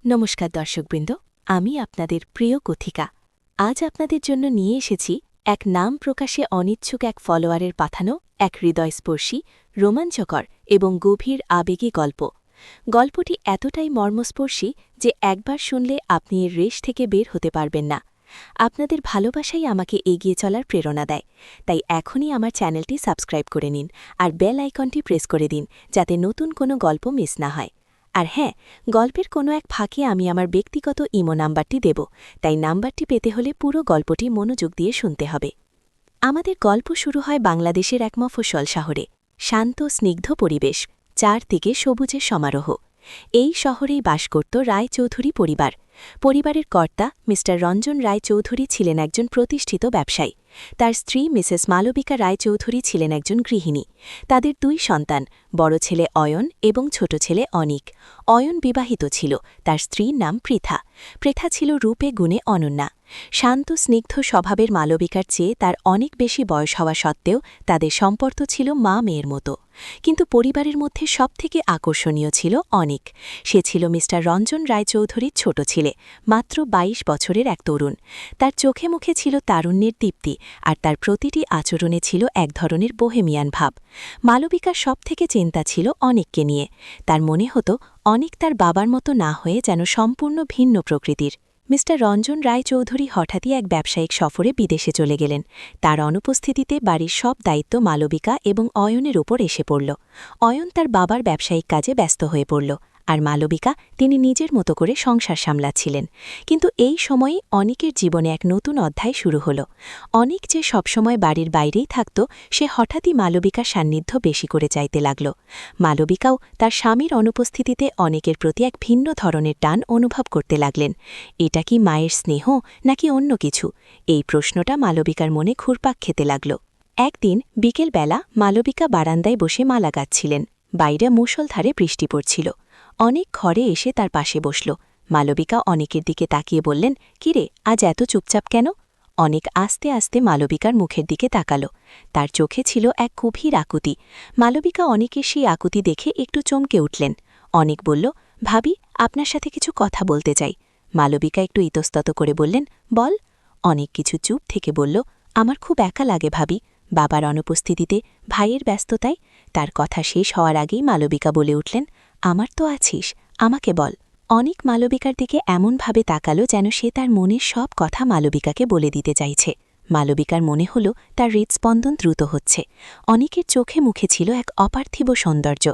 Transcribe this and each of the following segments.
নমস্কার দর্শকবৃন্দ, আমি আপনাদের প্রিয় কথিকা। আজ আপনাদের জন্য নিয়ে এসেছি এক নাম প্রকাশে অনিচ্ছুক এক ফলোয়ারের পাঠানো এক হৃদয়স্পর্শী, রোমাঞ্চকর এবং গভীর আবেগী গল্প। গল্পটি এতটাই মর্মস্পর্শী যে একবার শুনলে আপনি এর রেশ থেকে বের হতে পারবেন না। আপনাদের ভালোবাসাই আমাকে এগিয়ে চলার প্রেরণা দেয়, তাই এখনই আমার চ্যানেলটি সাবস্ক্রাইব করে নিন আর বেল আইকনটি প্রেস করে দিন যাতে নতুন কোনো গল্প মিস না হয়। আর হ্যাঁ, গল্পের কোনো এক ফাঁকে আমি আমার ব্যক্তিগত ইমো নাম্বারটি দেব, তাই নাম্বারটি পেতে হলে পুরো গল্পটি মনোযোগ দিয়ে শুনতে হবে। আমাদের গল্প শুরু হয় বাংলাদেশের এক মফস্বল শহরে। শান্ত স্নিগ্ধ পরিবেশ, চারদিকে সবুজের সমারোহ। এই শহরেই বাস করত রায়চৌধুরী পরিবার। পরিবারের কর্তা মিস্টার রঞ্জন রায়চৌধুরী ছিলেন একজন প্রতিষ্ঠিত ব্যবসায়ী। তার স্ত্রী মিসেস মালবিকা রায়চৌধুরী ছিলেন একজন গৃহিণী। তাদের দুই সন্তান, বড় ছেলে অয়ন এবং ছোট ছেলে অনিক। অয়ন বিবাহিত ছিল, তার স্ত্রীর নাম পৃথা। পৃথা ছিল রূপে গুণে অনন্যা। শান্ত স্নিগ্ধ স্বভাবের মালবিকার চেয়ে তার অনেক বেশি বয়স হওয়া সত্ত্বেও তাদের সম্পর্ক ছিল মা মেয়ের মতো। কিন্তু পরিবারের মধ্যে সবথেকে আকর্ষণীয় ছিল অনিক। সে ছিল মিস্টার রঞ্জন রায়চৌধুরীর ছোট ছেলে, মাত্র ২২ বছরের এক তরুণ। তার চোখে মুখে ছিল তারুণ্যের দীপ্তি, আর তার প্রতিটি আচরণে ছিল এক ধরনের বোহেমিয়ান ভাব। মালবিকার সবথেকে চিন্তা ছিল অনিককে নিয়ে। তার মনে হতো অনিক তার বাবার মতো না হয়ে যেন সম্পূর্ণ ভিন্ন প্রকৃতির। মিস্টার রঞ্জন রায়চৌধুরী হঠাৎই এক ব্যবসায়িক সফরে বিদেশে চলে গেলেন। তার অনুপস্থিতিতে বাড়ির সব দায়িত্ব মালবিকা এবং অয়নের উপর এসে পড়ল। অয়ন তার বাবার ব্যবসায়িক কাজে ব্যস্ত হয়ে পড়ল, আর মালবিকা তিনি নিজের মতো করে সংসার সামলাচ্ছিলেন। কিন্তু এই সময়েই অনিকের জীবনে এক নতুন অধ্যায় শুরু হল। অনিক যে সবসময় বাড়ির বাইরেই থাকত, সে হঠাৎই মালবিকার সান্নিধ্য বেশি করে চাইতে লাগল। মালবিকাও তার স্বামীর অনুপস্থিতিতে অনিকের প্রতি এক ভিন্ন ধরনের টান অনুভব করতে লাগলেন। এটা কি মায়ের স্নেহ নাকি অন্য কিছু? এই প্রশ্নটা মালবিকার মনে ঘুরপাক খেতে লাগল। একদিন বিকেলবেলা মালবিকা বারান্দায় বসে মালা গাচ্ছিলেন। বাইরে মুষলধারে বৃষ্টি পড়ছিল। অনেক ঘরে এসে তার পাশে বসল। মালবিকা অনেকের দিকে তাকিয়ে বললেন, কিরে, আজ এত চুপচাপ কেন? অনেক আস্তে আস্তে মালবিকার মুখের দিকে তাকাল। তার চোখে ছিল এক গভীর আকুতি। মালবিকা অনেকের সেই আকুতি দেখে একটু চমকে উঠলেন। অনেক বলল, ভাবি, আপনার সাথে কিছু কথা বলতে চাই। মালবিকা একটু ইতস্তত করে বললেন, বল। অনেক কিছু চুপ থেকে বলল, আমার খুব একা লাগে ভাবি, বাবার অনুপস্থিতিতে, ভাইয়ের ব্যস্ততায়। তার কথা শেষ হওয়ার আগেই মালবিকা বলে উঠলেন, আমার তো আছিস, আমাকে বল। অনেক মালবিকার দিকে এমনভাবে তাকালো যেন সে তার মনের সব কথা মালবিকাকে বলে দিতে চাইছে। মালবিকার মনে হল তার হৃৎস্পন্দন দ্রুত হচ্ছে। অনেকের চোখে মুখে ছিল এক অপার্থিব সৌন্দর্য।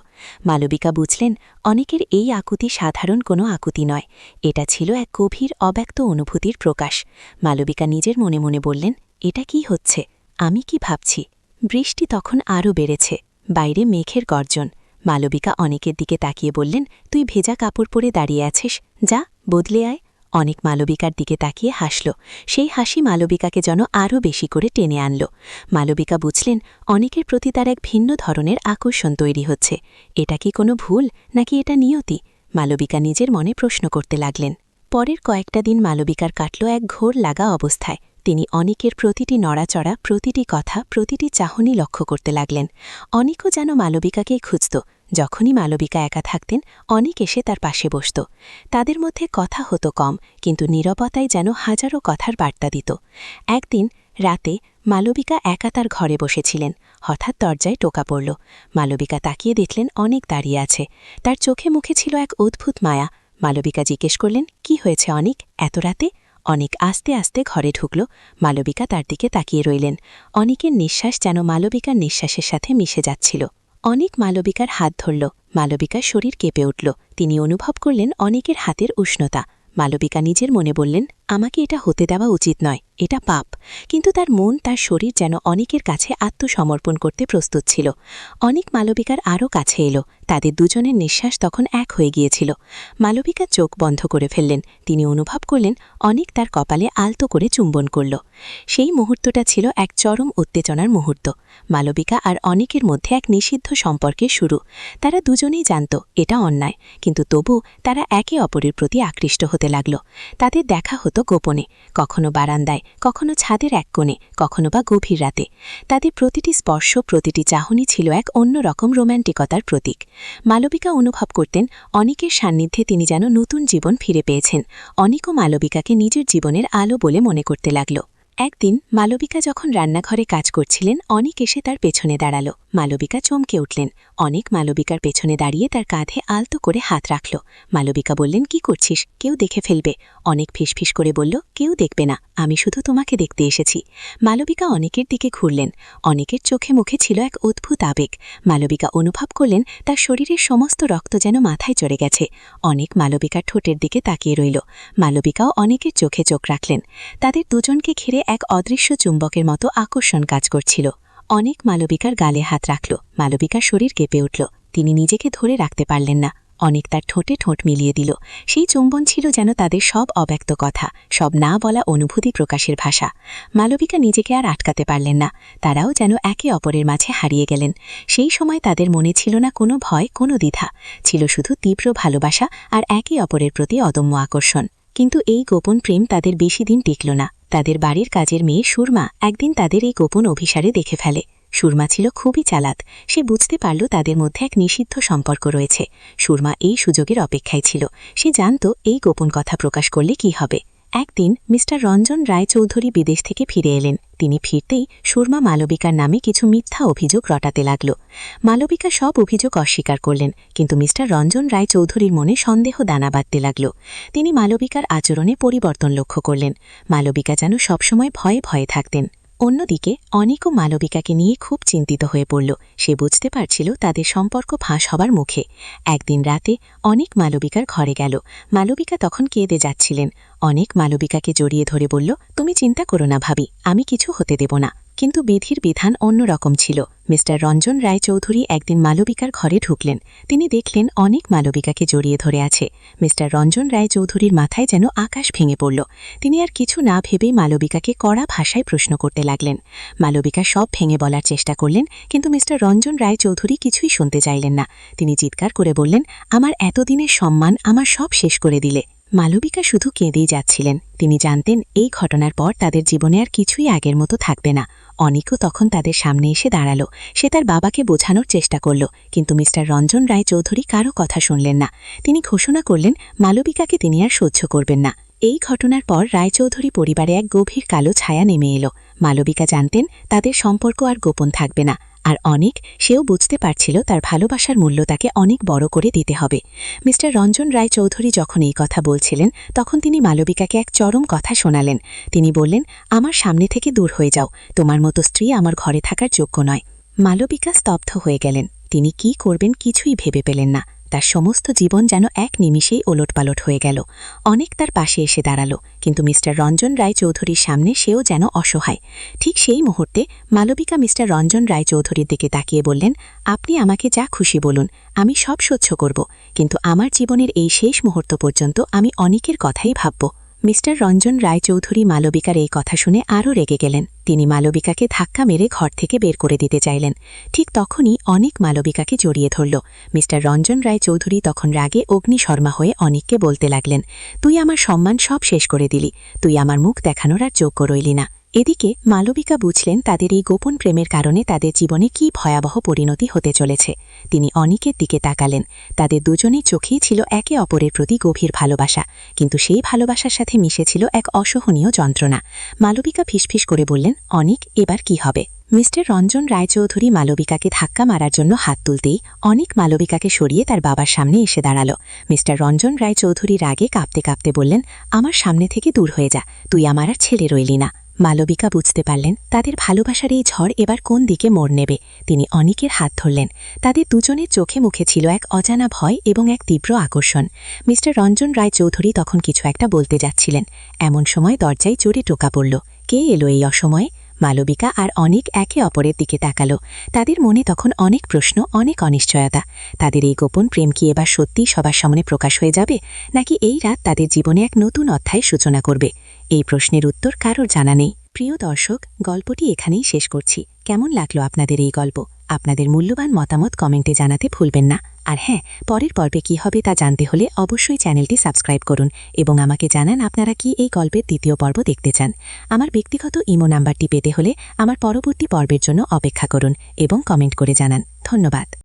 মালবিকা বুঝলেন অনেকের এই আকুতি সাধারণ কোনো আকুতি নয়, এটা ছিল এক গভীর অব্যক্ত অনুভূতির প্রকাশ। মালবিকা নিজের মনে মনে বললেন, এটা কি হচ্ছে, আমি কি ভাবছি? বৃষ্টি তখন আরও বেড়েছে, বাইরে মেঘের গর্জন। মালবিকা অনেকের দিকে তাকিয়ে বললেন, তুই ভেজা কাপড় পরে দাঁড়িয়ে আছিস, যা বদলে আয়। অনেক মালবিকার দিকে তাকিয়ে হাসল। সেই হাসি মালবিকাকে যেন আরও বেশি করে টেনে আনল। মালবিকা বুঝলেন অনেকের প্রতি তার এক ভিন্ন ধরনের আকর্ষণ তৈরি হচ্ছে। এটা কি কোনো ভুল নাকি এটা নিয়তি? মালবিকা নিজের মনে প্রশ্ন করতে লাগলেন। পরের কয়েকটা দিন মালবিকার কাটল এক ঘোর লাগা অবস্থায়। তিনি অনেকের প্রতিটি নড়াচড়া, প্রতিটি কথা, প্রতিটি চাহনি লক্ষ্য করতে লাগলেন। অনেকও যেন মালবিকাকেই খুঁজত। যখনই মালবিকা একা থাকতেন, অনেক এসে তার পাশে বসত। তাদের মধ্যে কথা হতো কম, কিন্তু নীরবতায় যেন হাজারো কথার বার্তা দিত। একদিন রাতে মালবিকা একা তার ঘরে বসেছিলেন। হঠাৎ দরজায় টোকা পড়ল। মালবিকা তাকিয়ে দেখলেন অনেক দাঁড়িয়ে আছে। তার চোখে মুখে ছিল এক অদ্ভুত মায়া। মালবিকা জিজ্ঞেস করলেন, কি হয়েছে অনেক, এত রাতে? অনেক আস্তে আস্তে ঘরে ঢুকল। মালবিকা তার দিকে তাকিয়ে রইলেন। অনেকের নিঃশ্বাস যেন মালবিকার নিঃশ্বাসের সাথে মিশে যাচ্ছিল। অনেক মালবিকার হাত ধরল। মালবিকার শরীর কেঁপে উঠল। তিনি অনুভব করলেন অনেকের হাতের উষ্ণতা। মালবিকা নিজের মনে বললেন, আমাকে এটা হতে দেওয়া উচিত নয়, এটা পাপ। কিন্তু তার মন, তার শরীর যেন অনেকের কাছে আত্মসমর্পণ করতে প্রস্তুত ছিল। অনেক মালবিকার আরও কাছে এলো। তাদের দুজনের নিঃশ্বাস তখন এক হয়ে গিয়েছিল। মালবিকা চোখ বন্ধ করে ফেললেন। তিনি অনুভব করলেন অনেক তার কপালে আলতো করে চুম্বন করল। সেই মুহূর্তটা ছিল এক চরম উত্তেজনার মুহূর্ত। মালবিকা আর অনেকের মধ্যে এক নিষিদ্ধ সম্পর্কের শুরু। তারা দুজনেই জানত এটা অন্যায়, কিন্তু তবু তারা একে অপরের প্রতি আকৃষ্ট হতে লাগল। তাদের দেখা হতো করত গোপনে, কখনো বারান্দায়, কখনো ছাদের এক কোণে, কখনো বা গভীর রাতে। তাদের প্রতিটি স্পর্শ, প্রতিটি চাহনি ছিল এক অন্যরকম রোম্যান্টিকতার প্রতীক। মালবিকা অনুভব করতেন অনিকের সান্নিধ্যে তিনি যেন নতুন জীবন ফিরে পেয়েছেন। অনিকও মালবিকাকে নিজের জীবনের আলো বলে মনে করতে লাগল। একদিন মালবিকা যখন রান্নাঘরে কাজ করছিলেন, অনিক এসে তার পেছনে দাঁড়াল। মালবিকা চমকে উঠলেন। অনিক মালবিকার পেছনে দাঁড়িয়ে তার কাঁধে আলতো করে হাত রাখল। মালবিকা বললেন, কি করছিস? কেউ দেখে ফেলবে। অনিক ফিসফিস করে বলল, কেউ দেখবে না, আমি শুধু তোমাকে দেখতে এসেছি। মালবিকা অনিকের দিকে ঘুরলেন। অনিকের চোখে মুখে ছিল এক অদ্ভুত আবেগ। মালবিকা অনুভব করলেন তার শরীরের সমস্ত রক্ত যেন মাথায় চড়ে গেছে। অনিক মালবিকার ঠোঁটের দিকে তাকিয়ে রইল। মালবিকাও অনিকের চোখে চোখ রাখলেন। তাদের দুজনকে ঘিরে এক অদৃশ্য চুম্বকের মতো আকর্ষণ কাজ করছিল। অনিক মালবিকার গালে হাত রাখল। মালবিকার শরীর কেঁপে উঠল। তিনি নিজেকে ধরে রাখতে পারলেন না। অনিক তার ঠোঁটে ঠোঁট মিলিয়ে দিল। সেই চুম্বন ছিল যেন তাদের সব অব্যক্ত কথা, সব না বলা অনুভূতি প্রকাশের ভাষা। মালবিকা নিজেকে আর আটকাতে পারলেন না। তারাও যেন একে অপরের মাঝে হারিয়ে গেলেন। সেই সময় তাদের মনে ছিল না কোনো ভয়, কোনো দ্বিধা, ছিল শুধু তীব্র ভালোবাসা আর একে অপরের প্রতি অদম্য আকর্ষণ। কিন্তু এই গোপন প্রেম তাদের বেশি দিন টিকল না। তাদের বাড়ির কাজের মেয়ে সুরমা একদিন তাদের এই গোপন অভিসারে দেখে ফেলে। সুরমা ছিল খুবই চালাক। সে বুঝতে পারল তাদের মধ্যে এক নিষিদ্ধ সম্পর্ক রয়েছে। সুরমা এই সুযোগের অপেক্ষায় ছিল। সে জানত এই গোপন কথা প্রকাশ করলে কি হবে। একদিন মিস্টার রঞ্জন রায়চৌধুরী বিদেশ থেকে ফিরে এলেন। তিনি ফিরতেই সুরমা মালবিকার নামে কিছু মিথ্যা অভিযোগ রটাতে লাগল। মালবিকা সব অভিযোগ অস্বীকার করলেন, কিন্তু মিস্টার রঞ্জন রায়চৌধুরীর মনে সন্দেহ দানা বাঁধতে লাগল। তিনি মালবিকার আচরণে পরিবর্তন লক্ষ্য করলেন। মালবিকা যেন সবসময় ভয়ে ভয়ে থাকতেন। অন্যদিকে অনিকও মালবিকাকে নিয়ে খুব চিন্তিত হয়ে পড়ল। সে বুঝতে পারছিল তাদের সম্পর্ক ফাঁস হবার মুখে। একদিন রাতে অনিক মালবিকার ঘরে গেল। মালবিকা তখন কেঁদে যাচ্ছিলেন। অনিক মালবিকাকে জড়িয়ে ধরে বলল, তুমি চিন্তা করো না ভাবি, আমি কিছু হতে দেব না। কিন্তু বিধির বিধান অন্যরকম ছিল। মিস্টার রঞ্জন রায়চৌধুরী একদিন মালবিকার ঘরে ঢুকলেন। তিনি দেখলেন অনিক মালবিকাকে জড়িয়ে ধরে আছে। মিস্টার রঞ্জন রায়চৌধুরীর মাথায় যেন আকাশ ভেঙে পড়ল। তিনি আর কিছু না ভেবেই মালবিকাকে কড়া ভাষায় প্রশ্ন করতে লাগলেন। মালবিকা সব ভেঙে বলার চেষ্টা করলেন, কিন্তু মিস্টার রঞ্জন রায়চৌধুরী কিছুই শুনতে চাইলেন না। তিনি চিৎকার করে বললেন, আমার এতদিনের সম্মান আমার সব শেষ করে দিলে। মালবিকা শুধু কেঁদেই যাচ্ছিলেন। তিনি জানতেন এই ঘটনার পর তাদের জীবনে আর কিছুই আগের মতো থাকবে না। অনিকও তখন তাদের সামনে এসে দাঁড়াল। সে তার বাবাকে বোঝানোর চেষ্টা করল, কিন্তু মিস্টার রঞ্জন রায়চৌধুরী কারও কথা শুনলেন না। তিনি ঘোষণা করলেন মালবিকাকে তিনি আর সহ্য করবেন না। এই ঘটনার পর রায়চৌধুরী পরিবারে এক গভীর কালো ছায়া নেমে এলো। মালবিকা জানতেন তাদের সম্পর্ক আর গোপন থাকবে না। আর অনিক, সেও বুঝতে পারছিল তার ভালোবাসার মূল্য তাকে অনেক বড় করে দিতে হবে। মিস্টার রঞ্জন রায়চৌধুরী যখন এই কথা বলছিলেন, তখন তিনি মালবিকাকে এক চরম কথা শোনালেন। তিনি বললেন, আমার সামনে থেকে দূর হয়ে যাও, তোমার মতো স্ত্রী আমার ঘরে থাকার যোগ্য নয়। মালবিকা স্তব্ধ হয়ে গেলেন। তিনি কি করবেন কিছুই ভেবে পেলেন না। তার সমস্ত জীবন যেন এক নিমিষেই ওলটপালট হয়ে গেল। অনেক তার পাশে এসে দাঁড়াল, কিন্তু মিস্টার রঞ্জন রায়চৌধুরীর সামনে সেও যেন অসহায়। ঠিক সেই মুহূর্তে মালবিকা মিস্টার রঞ্জন রায়চৌধুরীর দিকে তাকিয়ে বললেন, আপনি আমাকে যা খুশি বলুন, আমি সব সহ্য করব, কিন্তু আমার জীবনের এই শেষ মুহূর্ত পর্যন্ত আমি অনিকের কথাই ভাবব। মিস্টার রঞ্জন রায়চৌধুরী মালবিকার এই কথা শুনে আরও রেগে গেলেন। তিনি মালবিকাকে ধাক্কা মেরে ঘর থেকে বের করে দিতে চাইলেন। ঠিক তখনই অনিক মালবিকাকে জড়িয়ে ধরল। মিস্টার রঞ্জন রায়চৌধুরী তখন রাগে অগ্নিশর্মা হয়ে অনিককে বলতে লাগলেন, তুই আমার সম্মান সব শেষ করে দিলি, তুই আমার মুখ দেখানোর আর যোগ্য রইলি না। এদিকে মালবিকা বুঝলেন তাদের এই গোপন প্রেমের কারণে তাদের জীবনে কি ভয়াবহ পরিণতি হতে চলেছে। তিনি অনিকের দিকে তাকালেন। তাদের দুজনের চোখেই ছিল একে অপরের প্রতি গভীর ভালোবাসা, কিন্তু সেই ভালোবাসার সাথে মিশেছিল এক অসহনীয় যন্ত্রণা। মালবিকা ফিসফিস করে বললেন, অনিক, এবার কি হবে? মিস্টার রঞ্জন রায়চৌধুরী মালবিকাকে ধাক্কা মারার জন্য হাত তুলতেই অনিক মালবিকাকে সরিয়ে তার বাবার সামনে এসে দাঁড়াল। মিস্টার রঞ্জন রায়চৌধুরী রাগে কাঁপতে কাঁপতে বললেন, আমার সামনে থেকে দূর হয়ে যা, তুই আমার আর ছেলে রইলি না। মালবিকা বুঝতে পারলেন তাদের ভালোবাসার এই ঝড় এবার কোন দিকে মোড় নেবে। তিনি অনিকের হাত ধরলেন। তাদের দুজনের চোখে মুখে ছিল এক অজানা ভয় এবং এক তীব্র আকর্ষণ। মিস্টার রঞ্জন রায়চৌধুরী তখন কিছু একটা বলতে যাচ্ছিলেন। এমন সময় দরজায় জোরে টোকা পড়ল। কে এলো এই অসময়ে? মালবিকা আর অনিক একে অপরের দিকে তাকালো। তাদের মনে তখন অনেক প্রশ্ন, অনেক অনিশ্চয়তা। তাদের এই গোপন প্রেম কি এবার সত্যিই সবার সামনে প্রকাশ হয়ে যাবে, নাকি এই রাত তাদের জীবনে এক নতুন অধ্যায় সূচনা করবে? এই প্রশ্নের উত্তর কারোর জানা নেই। প্রিয় দর্শক, গল্পটি এখানেই শেষ করছি। কেমন লাগলো আপনাদের এই গল্প? আপনাদের মূল্যবান মতামত কমেন্টে জানাতে ভুলবেন না। আর হ্যাঁ, পরের পর্বে কী হবে তা জানতে হলে অবশ্যই চ্যানেলটি সাবস্ক্রাইব করুন এবং আমাকে জানান আপনারা কি এই গল্পের দ্বিতীয় পর্ব দেখতে চান। আমার ব্যক্তিগত ইমো নাম্বারটি পেতে হলে আমার পরবর্তী পর্বের জন্য অপেক্ষা করুন এবং কমেন্ট করে জানান। ধন্যবাদ।